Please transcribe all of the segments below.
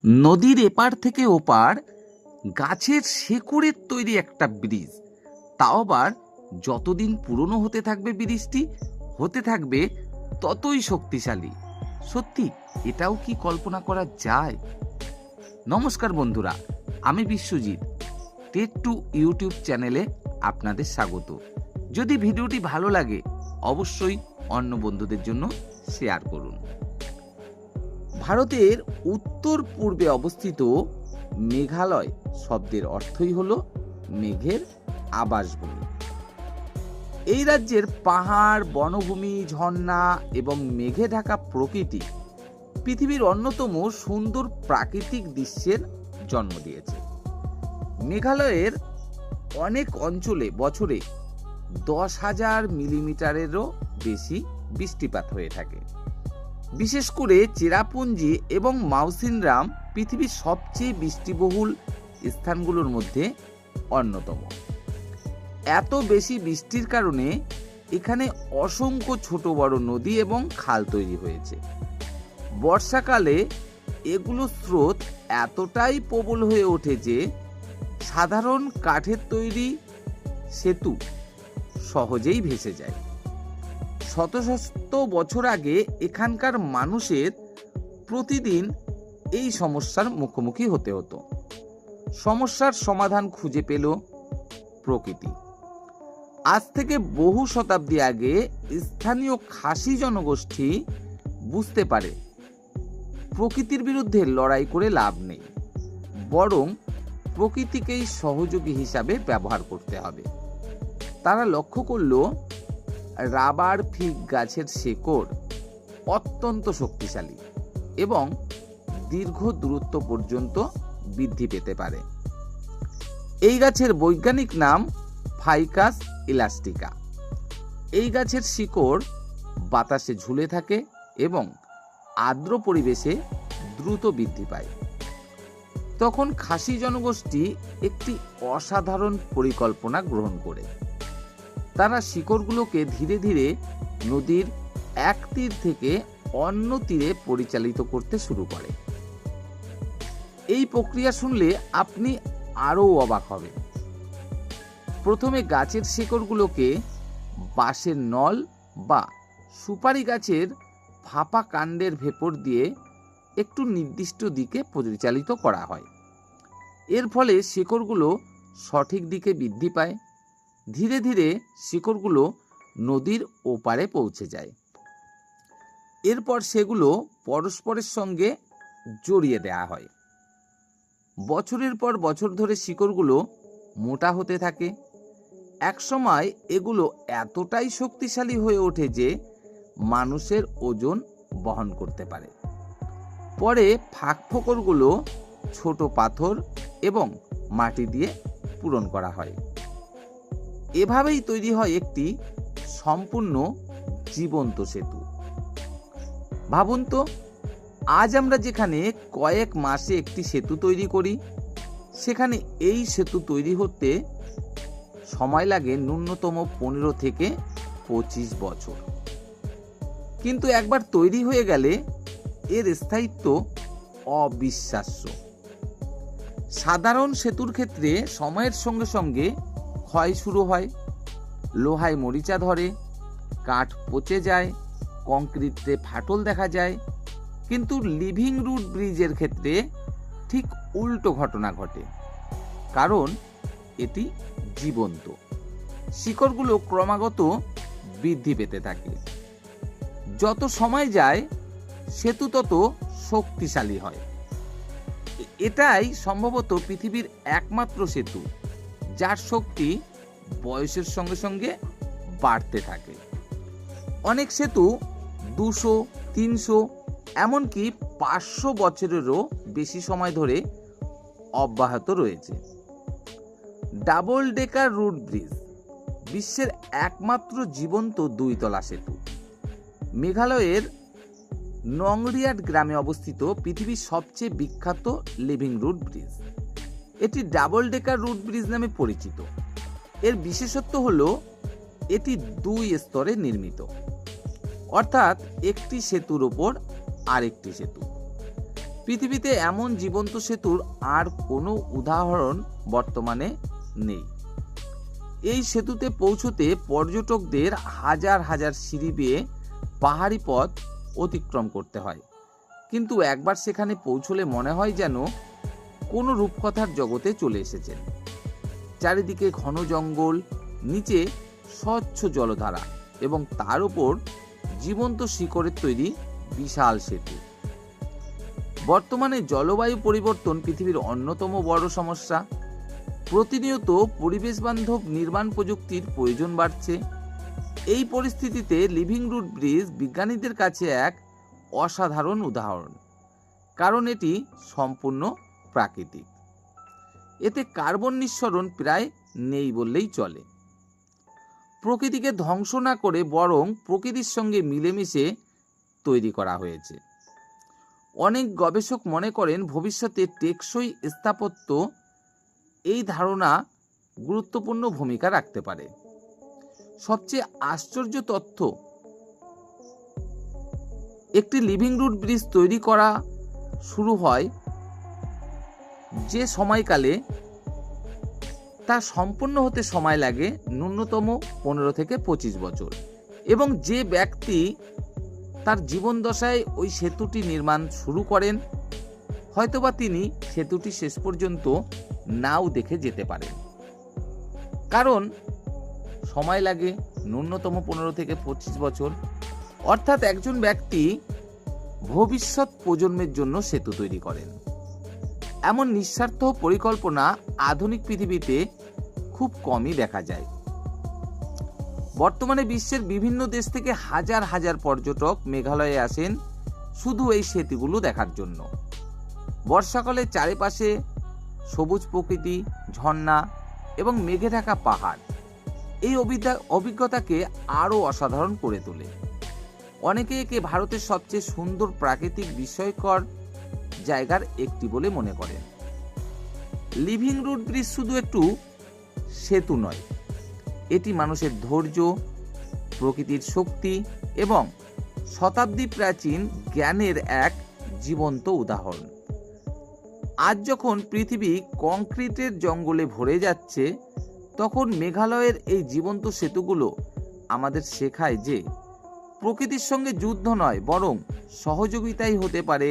নদীর এপার থেকে ওপার গাছের শেকড়ের তৈরি একটা ব্রিজ, তাও আবার যতদিন পুরনো হতে থাকবে ব্রিজটি হতে থাকবে ততই শক্তিশালী। সত্যি এটাও কি কল্পনা করা যায়? নমস্কার বন্ধুরা, আমি বিশ্বজিৎ, টেট টু ইউটিউব চ্যানেলে আপনাদের স্বাগত। যদি ভিডিওটি ভালো লাগে অবশ্যই অন্য বন্ধুদের জন্য শেয়ার করুন। ভারতের উত্তর পূর্বে অবস্থিত মেঘালয় শব্দের অর্থই হলো মেঘের আবাসভূমি। এই রাজ্যের পাহাড়, বনভূমি, ঝর্ণা এবং মেঘে ঢাকা প্রকৃতি পৃথিবীর অন্যতম সুন্দর প্রাকৃতিক দৃশ্যের জন্ম দিয়েছে। মেঘালয়ের অনেক অঞ্চলে বছরে 10,000 মিলিমিটারেরও বেশি বৃষ্টিপাত হয়ে থাকে। বিশেষ করে চেরাপুঞ্জি এবং মাউসিনরাম পৃথিবীর সবচেয়ে বৃষ্টিবহুল স্থানগুলোর মধ্যে অন্যতম। এত বেশি বৃষ্টির কারণে এখানে অসংখ্য ছোট বড় নদী এবং খাল তৈরি হয়েছে। বর্ষাকালে এগুলোর স্রোত এতটাই প্রবল হয়ে ওঠে যে সাধারণ কাঠের তৈরি সেতু সহজেই ভেসে যায়। শত শত বছর আগে এখানকার মানুষের প্রতিদিন এই সমস্যার মুখোমুখি হতে হতো। সমস্যার সমাধান খুঁজে পেল প্রকৃতি। আজ থেকে বহু শতাব্দী আগে স্থানীয় খাসি জনগোষ্ঠী বুঝতে পারে প্রকৃতির বিরুদ্ধে লড়াই করে লাভ নেই, বরং প্রকৃতিকেই সহযোগী হিসাবে ব্যবহার করতে হবে। তারা লক্ষ্য করল রাবার ফিগ গাছের শেকড় অত্যন্ত শক্তিশালী এবং দীর্ঘ দূরত্ব পর্যন্ত বৃদ্ধি পেতে পারে। এই গাছের বৈজ্ঞানিক নাম ফাইকাস ইলাস্টিকা। এই গাছের শিকড় বাতাসে ঝুলে থাকে এবং আর্দ্র পরিবেশে দ্রুত বৃদ্ধি পায়। তখন খাসি জনগোষ্ঠী একটি অসাধারণ পরিকল্পনা গ্রহণ করে। তারা শিকড়গুলোকে ধীরে ধীরে নদীর এক তীর থেকে অন্য তীরে পরিচালিত করতে শুরু করে। এই প্রক্রিয়া শুনলে আপনি আরও অবাক হবেন। প্রথমে গাছের শিকড়গুলোকে বাঁশের নল বা সুপারি গাছের ফাঁপা কাণ্ডের ভেতর দিয়ে একটু নির্দিষ্ট দিকে পরিচালিত করা হয়। এর ফলে শিকড়গুলো সঠিক দিকে বৃদ্ধি পায়। ধীরে ধীরে শিকড়গুলো নদীর ওপারে পৌঁছে যায়। এরপর সেগুলো পরস্পরের সঙ্গে জড়িয়ে দেওয়া হয়। বছরের পর বছর ধরে শিকড়গুলো মোটা হতে থাকে। একসময় এগুলো এতটাই শক্তিশালী হয়ে ওঠে যে মানুষের ওজন বহন করতে পারে। পরে ফাঁকফোকরগুলো ছোট পাথর এবং মাটি দিয়ে পূরণ করা হয়। এভাবেই তৈরি হয় একটি সম্পূর্ণ জীবন্ত সেতু। ভাবুন তো, আজ আমরা যেখানে কয়েক মাসে একটি সেতু তৈরি করি, সেখানে এই সেতু তৈরি হতে সময় লাগে ন্যূনতম 15 থেকে 25 বছর। কিন্তু একবার তৈরি হয়ে গেলে এর স্থায়িত্ব অবিশ্বাস্য। সাধারণ সেতুর ক্ষেত্রে সময়ের সঙ্গে সঙ্গে ক্ষয় শুরু হয়, লোহায় মরিচা ধরে, কাঠ পচে যায়, কংক্রিটে ফাটল দেখা যায়। কিন্তু লিভিং রুট ব্রিজের ক্ষেত্রে ঠিক উল্টো ঘটনা ঘটে, কারণ এটি জীবন্ত। শিকড়গুলো ক্রমাগত বৃদ্ধি পেতে থাকে। যত সময় যায় সেতু তত শক্তিশালী হয়। এটাই সম্ভবত পৃথিবীর একমাত্র সেতু যার শক্তি বয়সের সঙ্গে সঙ্গে বাড়তে থাকে। অনেক সেতু 200, 300 এমনকি 500 বছরেরও বেশি সময় ধরে অব্যাহত রয়েছে। ডাবল ডেকার রুট ব্রিজ বিশ্বের একমাত্র জীবন্ত 2 তলা সেতু। মেঘালয়ের নংরিয়াট গ্রামে অবস্থিত পৃথিবীর সবচেয়ে বিখ্যাত লিভিং রুট ব্রিজ। এটি ডাবল ডেকার রুট ব্রিজ নামে পরিচিত। এর বিশেষত্ব হলো এটি 2 স্তরে নির্মিত, অর্থাৎ একটি সেতুর ওপর আরেকটি সেতু। পৃথিবীতে এমন জীবন্ত সেতুর আর কোনো উদাহরণ বর্তমানে নেই। এই সেতুতে পৌঁছতে পর্যটকদের হাজার হাজার সিঁড়ি বেয়ে পাহাড়ি পথ অতিক্রম করতে হয়, কিন্তু একবার সেখানে পৌঁছলে মনে হয় যেন কোনো রূপকথার জগতে চলে এসেছেন। চারিদিকে ঘন জঙ্গল, নিচে স্বচ্ছ জলধারা এবং তার উপর জীবন্ত শিকড়ের তৈরি বিশাল সেতু। বর্তমানে জলবায়ু পরিবর্তন পৃথিবীর অন্যতম বড় সমস্যা। প্রতিনিয়ত পরিবেশ বান্ধব নির্মাণ প্রযুক্তির প্রয়োজন বাড়ছে। এই পরিস্থিতিতে লিভিং রুট ব্রিজ বিজ্ঞানীদের কাছে এক অসাধারণ উদাহরণ, কারণ এটি সম্পূর্ণ প্রাকৃতিক। এতে কার্বন নিঃসরণ প্রায় নেই বললেই চলে। প্রকৃতিকে ধ্বংস না করে বরং প্রকৃতির সঙ্গে মিলেমিশে তৈরি করা হয়েছে। অনেক গবেষক মনে করেন ভবিষ্যতে টেকসই স্থাপত্য এই ধারণা গুরুত্বপূর্ণ ভূমিকা রাখতে পারে। সবচেয়ে আশ্চর্য তথ্য, একটি লিভিং রুট ব্রিজ তৈরি করা শুরু হয় যে সময়কালে তা সম্পূর্ণ হতে সময় লাগে ন্যূনতম 15 থেকে 25 বছর, এবং যে ব্যক্তি তার জীবন দশায় ওই সেতুটি নির্মাণ শুরু করেন হয়তোবা তিনি সেতুটি শেষ পর্যন্ত নাও দেখে যেতে পারেন, কারণ সময় লাগে ন্যূনতম 15 থেকে 25 বছর। অর্থাৎ একজন ব্যক্তি ভবিষ্যৎ প্রজন্মের জন্য সেতু তৈরি করেন। এমন নিঃস্বার্থ পরিকল্পনা আধুনিক পৃথিবীতে খুব কমই দেখা যায়। বর্তমানে বিশ্বের বিভিন্ন দেশ থেকে হাজার হাজার পর্যটক মেঘালয়ে আসেন শুধু এই সেতুগুলো দেখার জন্য। বর্ষাকালে চারিপাশে সবুজ প্রকৃতি, ঝর্ণা এবং মেঘে ঢাকা পাহাড় এই অভিজ্ঞতাকে আরও অসাধারণ করে তোলে। অনেকে একে ভারতের সবচেয়ে সুন্দর প্রাকৃতিক বিস্ময়কর জায়গার একটি বলে মনে করেন। লিভিং রুট ব্রিজ শুধু একটু সেতু নয়, এটি মানুষের ধৈর্য, প্রকৃতির শক্তি এবং শতাব্দী প্রাচীন জ্ঞানের এক জীবন্ত উদাহরণ। আজ যখন পৃথিবী কংক্রিটের জঙ্গলে ভরে যাচ্ছে, তখন মেঘালয়ের এই জীবন্ত সেতুগুলো আমাদের শেখায় যে প্রকৃতির সঙ্গে যুদ্ধ নয়, বরং সহযোগিতাই হতে পারে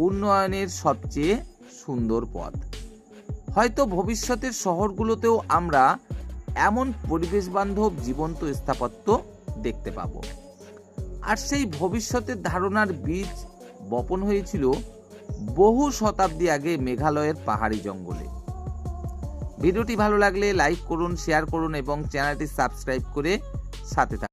উন্নয়নের সবচেয়ে সুন্দর পথ। হয়তো ভবিষ্যতের শহরগুলোতেও আমরা এমন পরিবেশ বান্ধব জীবন্ত স্থাপত্য দেখতে পাব। আর সেই ভবিষ্যতের ধারণার বীজ বপন হয়েছিল বহু শতাব্দী আগে মেঘালয়ের পাহাড়ি জঙ্গলে। ভিডিওটি ভালো লাগলে লাইক করুন, শেয়ার করুন এবং চ্যানেলটি সাবস্ক্রাইব করে সাথে থাকুন।